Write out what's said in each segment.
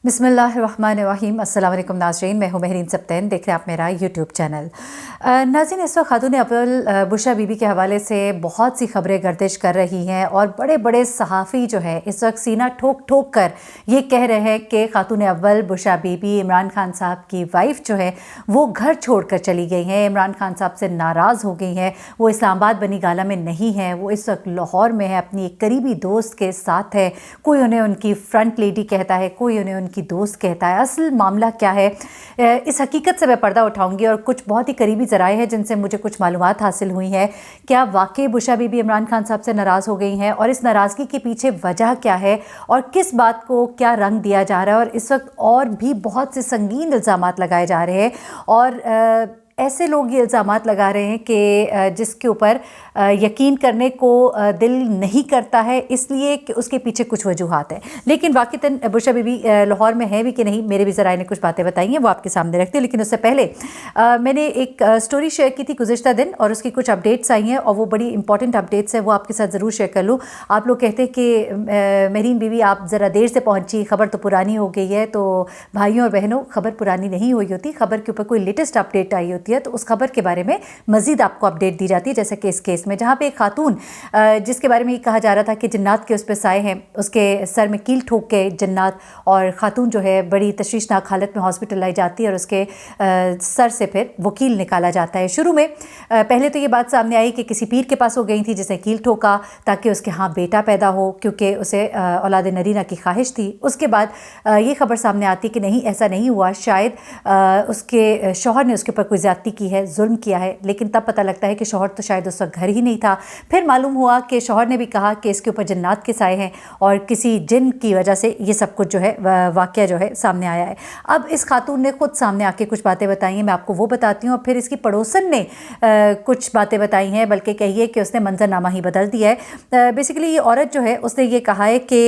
बिस्मिल्लाहिर्रहमानिर्रहीम। अस्सलाम वालेकुम नाज़रीन, मैं हूँ महरीन सब्तैन, देख रहे हैं आप मेरा यूट्यूब चैनल। नाज़रीन, इस वक्त खातून अव्वल बुशरा बीबी के हवाले से बहुत सी खबरें गर्दिश कर रही हैं और बड़े बड़े सहाफ़ी जो है इस वक्त सीना ठोक ठोक कर ये कह रहे हैं कि खातून अव्वल बुशरा बीबी इमरान खान साहब की वाइफ जो है वो घर छोड़ कर चली गई हैं, इमरान खान साहब से नाराज़ हो गई हैं। वो इस्लामाबाद बनी गाला में नहीं है, वो इस वक्त लाहौर में है, अपनी एक करीबी दोस्त के साथ है। कोई उन्हें उनकी फ्रंट लेडी कहता है, कोई उन्हें की दोस्त कहता है। असल मामला क्या है, इस हकीकत से मैं पर्दा उठाऊंगी और कुछ बहुत ही करीबी ज़राए हैं जिनसे मुझे कुछ मालूमात हासिल हुई हैं। क्या वाकई बुशरा बीबी इमरान खान साहब से नाराज़ हो गई हैं और इस नाराज़गी के पीछे वजह क्या है और किस बात को क्या रंग दिया जा रहा है। और इस वक्त और भी बहुत से संगीन इल्ज़ामात लगाए जा रहे हैं और ऐसे लोग ये इल्ज़ामात लगा रहे हैं कि जिसके ऊपर यकीन करने को दिल नहीं करता है, इसलिए कि उसके पीछे कुछ वजूहात हैं। लेकिन वाक़तन बुशरा बीबी लाहौर में है भी कि नहीं, मेरे भी ज़राए ने कुछ बातें बताई हैं, वो आपके सामने रखते हैं। लेकिन उससे पहले मैंने एक स्टोरी शेयर की थी गुज़िश्ता दिन और उसकी कुछ अपडेट्स आई हैं और वो बड़ी इंपॉर्टेंट अपडेट्स हैं, वो आपके साथ ज़रूर शेयर कर लूँ। आप लोग कहते हैं कि महरीन बीवी आप ज़रा देर से पहुँची, खबर तो पुरानी हो गई है। तो भाइयों और बहनों, खबर पुरानी नहीं हुई होती, खबर के ऊपर कोई लेटेस्ट अपडेट आई होती है तो उस खबर के बारे में मज़ीद आपको अपडेट दी जाती है। जैसे कि इस केस में जहाँ पे एक खातून जिसके बारे में ये कहा जा रहा था कि जन्नात के उस पर साए हैं, उसके सर में कील ठोक के जन्नात, और ख़ातून जो है बड़ी तशवीशनाक हालत में हॉस्पिटल लाई जाती है और उसके सर से फिर वो कील निकाला जाता है। शुरू में पहले तो ये बात सामने आई कि किसी पीर के पास वो गई थी जिसने कील ठोका ताकि उसके यहाँ बेटा पैदा हो, क्योंकि उसे औलाद नरीना की ख्वाहिश थी। उसके बाद ये खबर सामने आती कि नहीं, ऐसा नहीं हुआ, शायद उसके शौहर ने उसके ऊपर कोई ज़्यादती की है, जुल्म किया है। लेकिन तब पता लगता है कि शौहर तो शायद उस वक्त घर ही नहीं था। फिर मालूम हुआ कि शौहर ने भी कहा कि इसके ऊपर जन्नात के साए हैं और किसी जिन की वजह से ये सब कुछ जो है वाक़या जो है सामने आया है। अब इस खातून ने खुद सामने आके कुछ बातें बताई हैं, मैं आपको वो बताती हूँ। और फिर इसकी पड़ोसन ने कुछ बातें बताई हैं, बल्कि कहिए कि उसने मंजरनामा ही बदल दिया है। बेसिकली ये औरत जो है उसने ये कहा है कि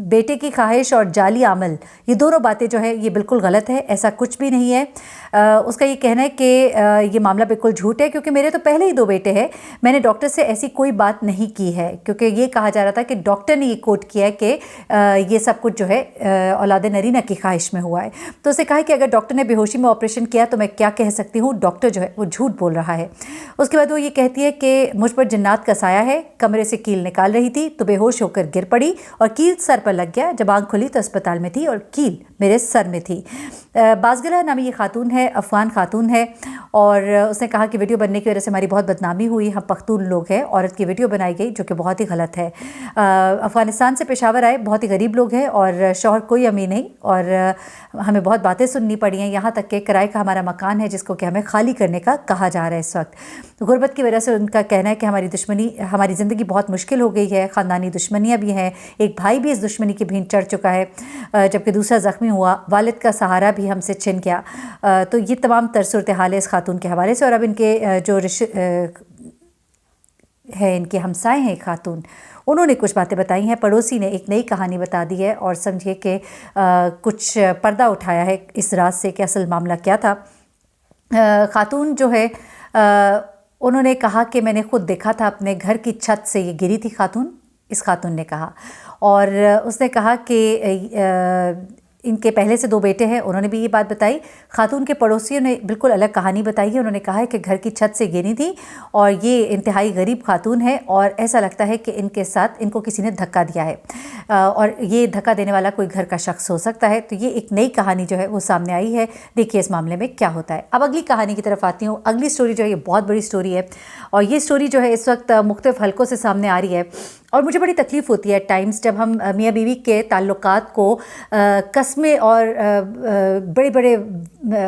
बेटे की ख्वाहिश और जाली अमल, ये दोनों बातें जो है ये बिल्कुल गलत है, ऐसा कुछ भी नहीं है। उसका ये कहना है कि ये मामला बिल्कुल झूठ है, क्योंकि मेरे तो पहले ही 2 बेटे हैं, मैंने डॉक्टर से ऐसी कोई बात नहीं की है। क्योंकि ये कहा जा रहा था कि डॉक्टर ने ये कोट किया है कि ये सब कुछ जो है औलाद नरीना की ख्वाहिश में हुआ है। तो उसे कहा कि अगर डॉक्टर ने बेहोशी में ऑपरेशन किया तो मैं क्या कह सकती हूँ, डॉक्टर जो है वो झूठ बोल रहा है। उसके बाद वो ये कहती है कि मुझ पर जन्नात का साया है, कमरे से कील निकाल रही थी तो बेहोश होकर गिर पड़ी और कील सर पर लग गया, जब आँख खुली तो अस्पताल में थी और कील मेरे सर में थी। बाज़गला नामी ये खातून है, अफ़गान खातून है और उसने कहा कि वीडियो बनने की वजह से हमारी बहुत बदनामी हुई, हम पख्तून लोग हैं। औरत की वीडियो बनाई गई जो कि बहुत ही गलत है। अफ़गानिस्तान से पेशावर आए, बहुत ही गरीब लोग हैं और शौहर कोई अमीर नहीं और हमें बहुत बातें सुननी पड़ी हैं। यहाँ तक कि किराए का हमारा मकान है जिसको कि हमें खाली करने का कहा जा रहा है इस वक्त। गुर्बत की वजह से उनका कहना है कि हमारी ज़िंदगी बहुत मुश्किल हो गई है, ख़ानदानी दुश्मनियाँ भी हैं, एक भाई भी इस दुश्मनी की भींट चढ़ चुका है, जबकि दूसरा ज़ख्मी हुआ, वालिद का सहारा भी हमसे छिन गया। तो ये तमाम सूरत हाल है इस खातून के हवाले से। और अब इनके जो है, इनके हमसाए हैं खातून, उन्होंने कुछ बातें बताई हैं। पड़ोसी ने एक नई कहानी बता दी है और समझिए कि कुछ पर्दा उठाया है इस रात से कि असल मामला क्या था। खातून जो है उन्होंने कहा कि मैंने खुद देखा था, अपने घर की छत से ये गिरी थी खातून, इस खातून ने कहा। और उसने कहा कि इनके पहले से 2 बेटे हैं, उन्होंने भी ये बात बताई। खातून के पड़ोसियों ने बिल्कुल अलग कहानी बताई है। उन्होंने कहा है कि घर की छत से गिरी थी और ये इंतहाई गरीब खातून है और ऐसा लगता है कि इनके साथ इनको किसी ने धक्का दिया है और ये धक्का देने वाला कोई घर का शख्स हो सकता है। तो ये एक नई कहानी जो है वो सामने आई है। देखिए इस मामले में क्या होता है। अब अगली कहानी की तरफ आती हूँ। अगली स्टोरी जो है ये बहुत बड़ी स्टोरी है और ये स्टोरी जो है इस वक्त मुख्तलिफ हलकों से सामने आ रही है और मुझे बड़ी तकलीफ़ होती है टाइम्स जब हम मियाँ बीवी के ताल्लुकात को कस्में और बड़े बड़े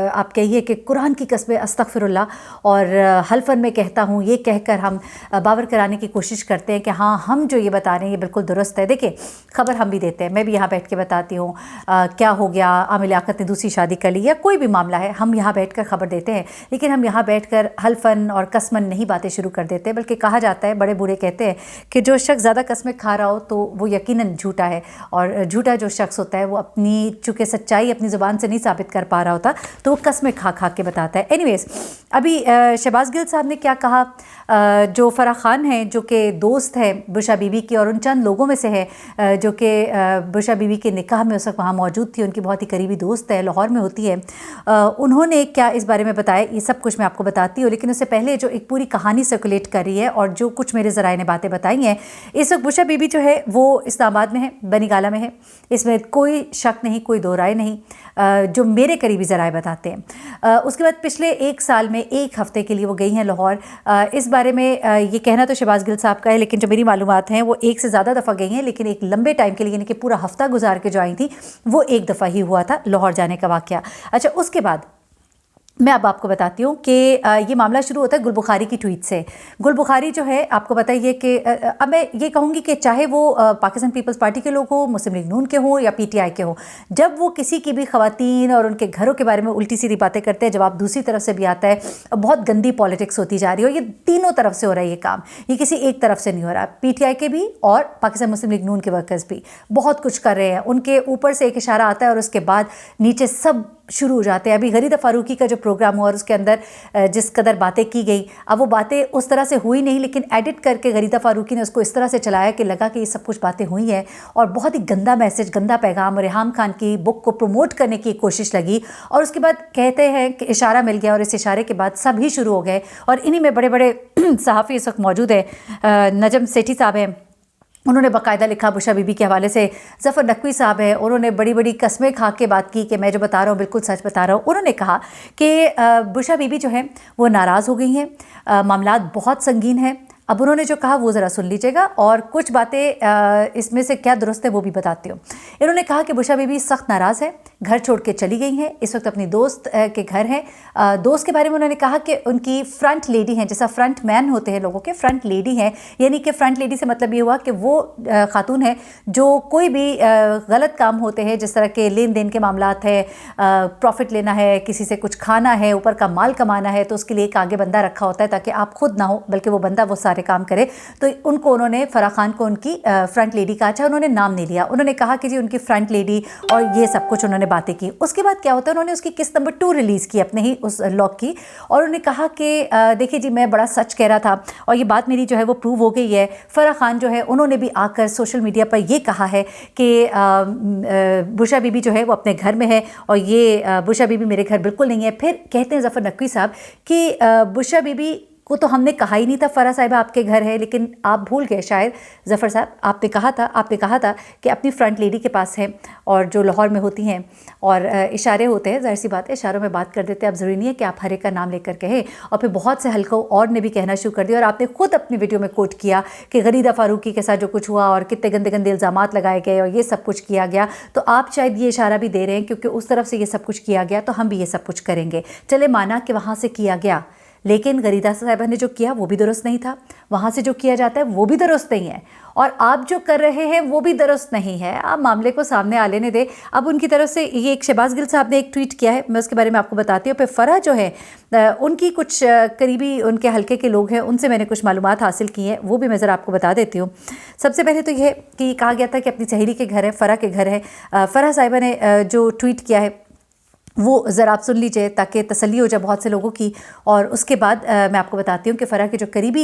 आप कहिए कि कुरान की कस्में, अस्तगफिरुल्लाह, और हल्फन में कहता हूँ, ये कहकर हम बावर कराने की कोशिश करते हैं कि हाँ हम जो ये बता रहे हैं ये बिल्कुल दुरुस्त है। देखिए खबर हम भी देते हैं, मैं भी यहाँ बैठ के बताती हूँ क्या हो गया, आमिर लियाकत ने दूसरी शादी कर ली या कोई भी मामला है, हम यहाँ बैठ कर खबर देते हैं। लेकिन हम यहाँ बैठ कर हल्फन और कसमन नहीं बातें शुरू कर देते, बल्कि कहा जाता है, बड़े बूढ़े कहते हैं कि जो शख्स ज़्यादा ज़्यादा कस्में खा रहा हो तो वो यकीनन झूठा है, और झूठा जो शख्स होता है वो अपनी चूँकि सच्चाई अपनी ज़ुबान से नहीं साबित कर पा रहा होता तो वो कस्में खा खा के बताता है। एनीवेज़, अभी शहबाज गिल साहब ने क्या कहा, जो फराह खान हैं जो कि दोस्त है बुशरा बीबी की और उन चंद लोगों में से है जो कि बुशरा बीबी के निकाह में उस वक्त वहाँ मौजूद थी, उनकी बहुत ही करीबी दोस्त है, लाहौर में होती है, उन्होंने क्या इस बारे में बताया ये सब कुछ मैं आपको बताती हूँ। लेकिन उससे पहले जो एक पूरी कहानी सर्कुलेट कर रही है और जो कुछ मेरे ज़राए ने बातें बताई हैं, इस वक्त बुशरा बीबी जो है वो इस्लामाबाद में है, बनीगाला में है, इसमें कोई शक नहीं, कोई दो राय नहीं, जो मेरे करीबी ज़राए बताते हैं। उसके बाद पिछले 1 साल में 1 हफ़्ते के लिए वो गई हैं लाहौर। इस बारे में ये कहना तो शहबाज गिल साहब का है, लेकिन जो मेरी मालूमात हैं वो 1 से ज़्यादा दफ़ा गई हैं, लेकिन एक लंबे टाइम के लिए यानी कि पूरा हफ़्ता गुजार के जो आई थी वो 1 दफ़ा ही हुआ था लाहौर जाने का वाक़या। अच्छा, उसके बाद मैं अब आपको बताती हूँ कि ये मामला शुरू होता है गुल बुखारी की ट्वीट से। गुल बुखारी जो है आपको बताइए कि अब मैं ये कहूँगी कि चाहे वो पाकिस्तान पीपल्स पार्टी के लोग हों, मुस्लिम लीग नून के हों या पीटीआई के हों, जब वो किसी की भी ख़वातीन और उनके घरों के बारे में उल्टी सीधी बातें करते हैं, जवाब दूसरी तरफ से भी आता है, बहुत गंदी पॉलिटिक्स होती जा रही है। और ये तीनों तरफ से हो रहा है ये काम, ये किसी एक तरफ से नहीं हो रहा। पीटीआई के भी और पाकिस्तान मुस्लिम लीग नून के वर्कर्स भी बहुत कुछ कर रहे हैं, उनके ऊपर से एक इशारा आता है और उसके बाद नीचे सब शुरू हो जाते हैं। अभी गरीदा फ़ारूकी का जो प्रोग्राम हुआ और उसके अंदर जिस कदर बातें की गई, अब वो बातें उस तरह से हुई नहीं, लेकिन एडिट करके गरीदा फ़ारूकी ने उसको इस तरह से चलाया कि लगा कि ये सब कुछ बातें हुई हैं, और बहुत ही गंदा मैसेज, गंदा पैगाम रेहाम खान की बुक को प्रमोट करने की कोशिश लगी। और उसके बाद कहते हैं कि इशारा मिल गया और इस इशारे के बाद सब ही शुरू हो गए। और इन्हीं में बड़े बड़े सहाफ़ी इस वक्त मौजूद है, नजम सेठी साहब हैं, उन्होंने बाकायदा लिखा बुशरा बीबी के हवाले से। ज़फ़र नकवी साहब हैं, उन्होंने बड़ी बड़ी कस्में खा के बात की कि मैं जो बता रहा हूँ बिल्कुल सच बता रहा हूँ। उन्होंने कहा कि बुशरा बीबी जो है वो नाराज़ हो गई हैं, मामलात बहुत संगीन है। अब उन्होंने जो कहा वो ज़रा सुन लीजिएगा और कुछ बातें इसमें से क्या दुरुस्त है वो भी बताती हूँ। इन्होंने कहा कि बुशरा बीबी सख्त नाराज़ है, घर छोड़ के चली गई हैं, इस वक्त अपनी दोस्त के घर हैं। दोस्त के बारे में उन्होंने कहा कि उनकी फ्रंट लेडी हैं, जैसा फ्रंट मैन होते हैं लोगों के, फ्रंट लेडी हैं। यानी कि फ्रंट लेडी से मतलब ये हुआ कि वो खातून है जो कोई भी गलत काम होते हैं, जिस तरह के लेन देन के मामलात है, प्रॉफिट लेना है, किसी से कुछ खाना है, ऊपर का माल कमाना है, तो उसके लिए एक आगे बंदा रखा होता है ताकि आप खुद ना हो बल्कि वो बंदा वो सारे काम करे। तो उनको उन्होंने फराह खान को उनकी फ्रंट लेडी का, अच्छा उन्होंने नाम नहीं लिया, उन्होंने कहा कि जी उनकी फ्रंट लेडी, और ये सब कुछ उन्होंने बातें की। उसके बाद क्या होता है, उन्होंने उसकी किस्त नंबर 2 रिलीज़ की अपने ही उस लॉग की, और उन्होंने कहा कि देखिए जी मैं बड़ा सच कह रहा था और ये बात मेरी जो है वो प्रूव हो गई है। फराह खान जो है उन्होंने भी आकर सोशल मीडिया पर ये कहा है कि बुशरा बीबी जो है वो अपने घर में है और ये बुशरा बीबी मेरे घर बिल्कुल नहीं है। फिर कहते हैं ज़फ़र नकवी साहब कि बुशरा बीबी को तो हमने कहा ही नहीं था फराह साहिबा आपके घर है, लेकिन आप भूल गए शायद ज़फ़र साहब, आपने कहा था कि अपनी फ्रंट लेडी के पास है और जो लाहौर में होती हैं, और इशारे होते हैं, ज़ाहिर सी बात है इशारों में बात कर देते हैं। अब ज़रूरी नहीं है कि आप हर एक का नाम लेकर कहें। और फिर बहुत से हल्कों और ने भी कहना शुरू कर दिया, और आपने खुद अपनी वीडियो में कोट किया कि गरीदा फ़ारूकी के साथ जो कुछ हुआ और कितने गंदे गंदे इल्ज़ामात लगाए गए और ये सब कुछ किया गया, तो आप शायद ये इशारा भी दे रहे हैं क्योंकि उस तरफ से ये सब कुछ किया गया तो हम भी ये सब कुछ करेंगे। चले माना कि वहाँ से किया गया, लेकिन गरीदा साहिबा ने जो किया वो भी दुरुस्त नहीं था, वहाँ से जो किया जाता है वो भी दुरुस्त नहीं है, और आप जो कर रहे हैं वो भी दुरुस्त नहीं है। आप मामले को सामने आ लेने दें। अब उनकी तरफ से ये एक शहबाज गिल साहब ने एक ट्वीट किया है, मैं उसके बारे में आपको बताती हूँ। फिर फराह जो है उनकी कुछ करीबी उनके हल्के के लोग हैं, उनसे मैंने कुछ मालूमात हासिल की हैं, वो भी मैं ज़रा आपको बता देती हूँ। सबसे पहले तो ये कि कहा गया था कि अपनी सहेली के घर है, फराह के घर है। फराह साहिबा ने जो ट्वीट किया है वो ज़रा आप सुन लीजिए ताकि तसल्ली हो जाए बहुत से लोगों की। और उसके बाद मैं आपको बताती हूँ कि फ़राह के जो करीबी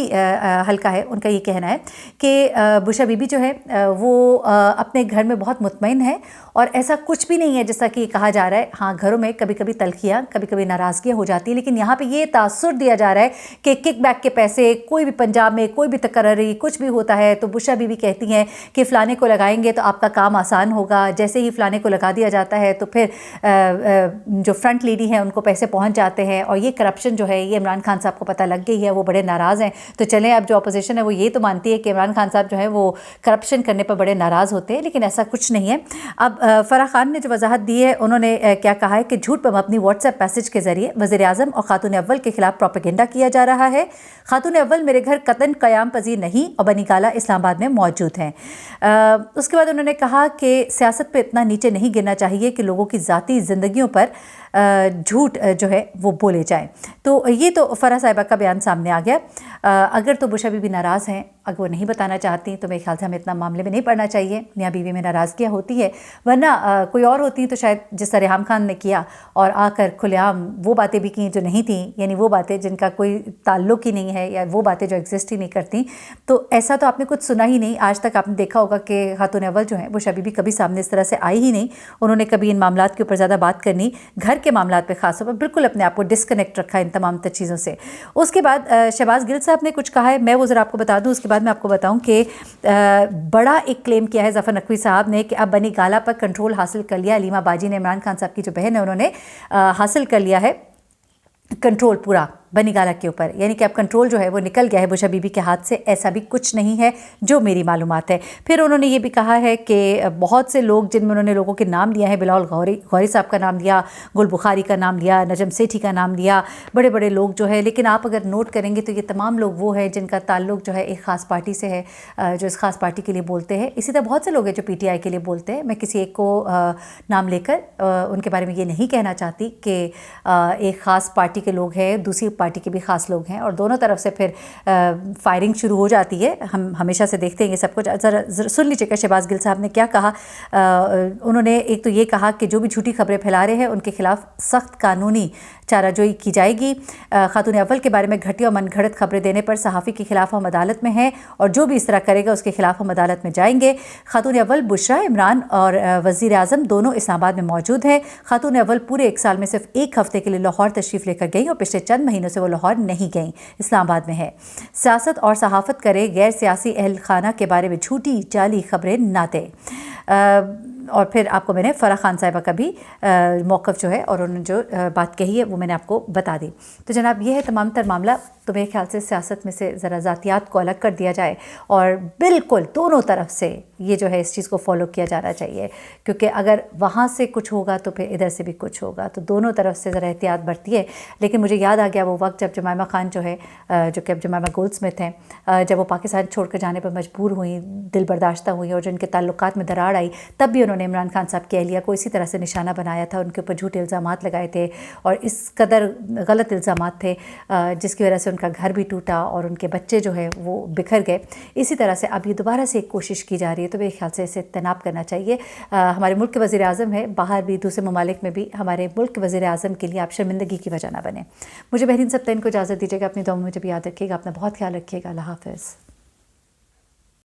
हल्का है उनका ये कहना है कि बुशरा बीबी जो है वो अपने घर में बहुत मुतमईन है और ऐसा कुछ भी नहीं है जैसा कि कहा जा रहा है। हाँ, घरों में कभी कभी तलखियाँ, कभी कभी नाराज़गियाँ हो जाती है, लेकिन यहाँ पे ये तासुर दिया जा रहा है कि किक बैक के पैसे, कोई भी पंजाब में कोई भी तकर्री कुछ भी होता है तो बुशरा बीबी कहती हैं कि फ़लाने को लगाएंगे तो आपका काम आसान होगा। जैसे ही फ़लाने को लगा दिया जाता है तो फिर जो फ्रंट लेडी हैं उनको पैसे पहुंच जाते हैं। और ये करप्शन जो है ये इमरान खान साहब को पता लग गई है, वो बड़े नाराज़ हैं। तो चलें, अब जो अपोजिशन है वो ये तो मानती है कि इमरान खान साहब जो है वो करप्शन करने पर बड़े नाराज़ होते हैं, लेकिन ऐसा कुछ नहीं है। अब फराह खान ने जो वजाहत दी है, उन्होंने क्या कहा है कि झूठ पर मबनी व्हाट्सएप मैसेज के ज़रिए वज़ीर-ए-आज़म और खातून अव्वल के खिलाफ प्रोपेगेंडा किया जा रहा है। खातून अव्वल मेरे घर कतन क़याम पज़ीर नहीं और बनीगाला इस्लामाबाद में मौजूद हैं। उसके बाद उन्होंने कहा कि सियासत पे इतना नीचे नहीं गिरना चाहिए कि लोगों की ज़ाती ज़िंदगियों पर جھوٹ جو ہے وہ بولے جائیں۔ تو یہ تو فرح صاحبہ کا بیان سامنے آ گیا۔ اگر تو بشرا بی بی ناراض ہیں، اگر وہ نہیں بتانا چاہتی تو میرے خیال سے ہمیں اتنا معاملے میں نہیں پڑنا چاہیے، میاں بیوی میں ناراضگیاں ہوتی ہے، ورنہ کوئی اور ہوتی تو شاید جس طرح ریحام خان نے کیا اور آ کر کھلے عام وہ باتیں بھی کیں جو نہیں تھیں، یعنی وہ باتیں جن کا کوئی تعلق ہی نہیں ہے یا وہ باتیں جو ایگزسٹ ہی نہیں کرتی، تو ایسا تو آپ نے کچھ سنا ہی نہیں۔ آج تک آپ نے دیکھا ہوگا کہ خاتون اول جو ہیں بشرا بی بی کبھی سامنے اس طرح سے آئی ہی نہیں، انہوں نے کبھی ان معاملات کے اوپر زیادہ بات کرنی، گھر کے معاملات پہ خاص طور پر بالکل اپنے آپ کو ڈسکنیکٹ رکھا ان تمام چیزوں سے۔ اس کے بعد شہباز گل صاحب نے کچھ کہا ہے، میں وہ ذرا آپ کو بتا دوں، اس کے بعد میں آپ کو بتاؤں کہ بڑا ایک کلیم کیا ہے ظفر نقوی صاحب نے کہ اب بنی گالہ پر کنٹرول حاصل کر لیا، علیمہ باجی نے، عمران خان صاحب کی جو بہن ہے انہوں نے حاصل کر لیا ہے کنٹرول پورا بنی گالہ کے اوپر، یعنی کہ اب کنٹرول جو ہے وہ نکل گیا ہے بشرا بی بی کے ہاتھ سے، ایسا بھی کچھ نہیں ہے جو میری معلومات ہے۔ پھر انہوں نے یہ بھی کہا ہے کہ بہت سے لوگ جن میں انہوں نے لوگوں کے نام لیا ہے، بلاول غوری صاحب کا نام لیا، گل بخاری کا نام لیا، نجم سیٹھی کا نام لیا، بڑے بڑے لوگ جو ہے، لیکن آپ اگر نوٹ کریں گے تو یہ تمام لوگ وہ ہیں جن کا تعلق جو ہے ایک خاص پارٹی سے ہے، جو اس خاص پارٹی کے لیے بولتے ہیں۔ اسی طرح بہت سے لوگ ہیں جو پی ٹی آئی کے لیے بولتے ہیں، میں کسی ایک کو نام لے کر ان کے بارے میں یہ نہیں کہنا چاہتی کہ ایک خاص پارٹی کے لوگ ہیں، دوسری پارٹی کے بھی خاص لوگ ہیں، اور دونوں طرف سے پھر فائرنگ شروع ہو جاتی ہے۔ ہم ہمیشہ سے دیکھتے ہیں یہ سب کچھ۔ ذرا سن لیجیے کہ شہباز گل صاحب نے کیا کہا۔ انہوں نے ایک تو یہ کہا کہ جو بھی جھوٹی خبریں پھیلا رہے ہیں ان کے خلاف سخت قانونی چارہ جوئی کی جائے گی۔ خاتون اول کے بارے میں گھٹیا اور من گھڑت خبریں دینے پر صحافی کے خلاف ہم عدالت میں ہیں، اور جو بھی اس طرح کرے گا اس کے خلاف ہم عدالت میں جائیں گے۔ خاتون اول بشرا، عمران اور وزیر اعظم دونوں اسلام آباد میں موجود ہیں۔ خاتون اول پورے ایک سال میں صرف ایک ہفتے کے لیے لاہور تشریف لے کر گئیں، اور پچھلے چند مہینوں سے وہ لاہور نہیں گئیں، اسلام آباد میں ہے۔ سیاست اور صحافت کرے، غیر سیاسی اہل خانہ کے بارے میں جھوٹی جعلی خبریں نہ دیں۔ اور پھر آپ کو میں نے فرح خان صاحبہ کا بھی موقف جو ہے اور انہوں نے جو بات کہی ہے وہ میں نے آپ کو بتا دی۔ تو جناب یہ ہے تمام تر معاملہ۔ تو میرے خیال سے سیاست میں سے ذرا ذاتیات کو الگ کر دیا جائے، اور بالکل دونوں طرف سے یہ جو ہے اس چیز کو فالو کیا جانا چاہیے، کیونکہ اگر وہاں سے کچھ ہوگا تو پھر ادھر سے بھی کچھ ہوگا، تو دونوں طرف سے ذرا احتیاط برتی ہے۔ لیکن مجھے یاد آ گیا وہ وقت جب جمائمہ خان جو ہے، جو کہ اب جمائمہ گولڈ سمتھ ہیں، جب وہ پاکستان چھوڑ کر جانے پر مجبور ہوئیں، دل برداشتہ ہوئیں، اور جن کے تعلقات میں دراڑ آئی، تب بھی انہوں نے عمران خان صاحب کی اہلیہ کو اسی طرح سے نشانہ بنایا تھا، ان کے اوپر جھوٹے الزامات لگائے تھے، اور اس قدر غلط الزامات تھے جس کی وجہ سے ان کا گھر بھی ٹوٹا اور ان کے بچے جو ہے وہ بکھر گئے۔ اسی طرح سے اب یہ دوبارہ سے ایک کوشش کی جا رہی ہے، تو میرے خیال سے اسے اجتناب کرنا چاہیے۔ ہمارے ملک کے وزیر اعظم ہے، باہر بھی دوسرے ممالک میں بھی ہمارے ملک کے وزیر اعظم کے لیے آپ شرمندگی کی وجہ نہ بنیں۔ مجھے بحرین سبتین کو اجازت دیجیے گا، اپنی دعاؤں میں مجھے بھی یاد رکھیے گا، اپنا بہت خیال رکھیے گا۔ اللہ حافظ۔